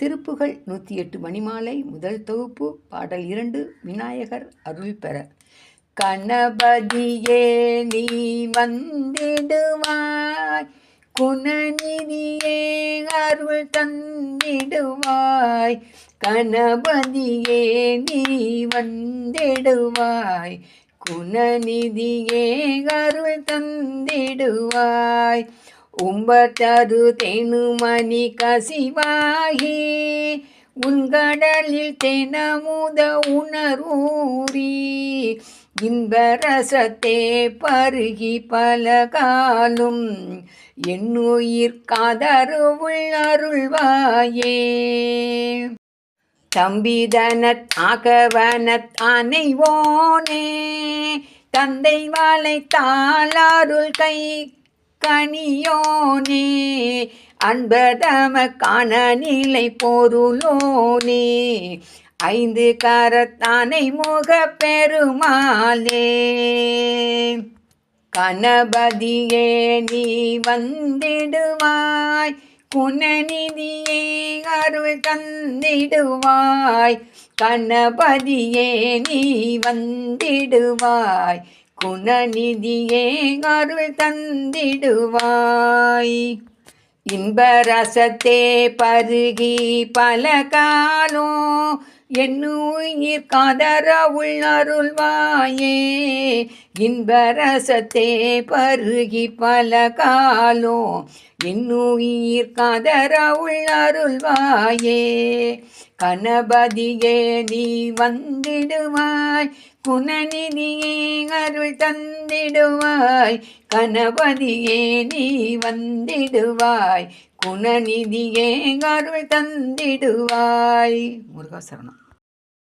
திருப்புகழ் 108 மணிமாலை முதல் தொகுப்பு பாடல் 2 விநாயகர் அருள் பெற. கணபதியே நீ வந்திடுவாய், குணநிதியே அருள் தந்திடுவாய். கணபதியே நீ வந்திடுவாய், குணநிதியே அருள் தந்திடுவாய். உம்பத்தரு தேனுமணி கசிவாகி உன்கடலில் தெனமுத உணரூரி இன்பரசத்தே பருகி பலகாலும் என்னுயிர் காதருள் அருள்வாயே. தம்பிதனத் ஆகவனத் அனைவோனே தந்தை வளைத்தால் அருள் கை கனியோனே அன்பதமக்கான நிலை பொருளோனே ஐந்து கரத்தானை முக பெருமாளே. கணபதியே நீ வந்திடுவாய், குணநிதியே அருள் தந்திடுவாய். கணபதியே நீ வந்திடுவாய், குணநிதியே அருள் தந்திடுவாய். இன்பரசத்தே பருகி பலகாலோ என்னுயிர் காதருள் அருள்வாயே. இன்பரசத்தே பருகி பலகாலோ என்னுயிர் காதருள் அருள்வாயே. கணபதியே நீ வந்திடுவாய், குணநிதியே அருள் தந்திடுவாய். கணபதியே நீ வந்திடுவாய், குணநிதியே அருள் தந்திடுவாய். முருகா சரணம்.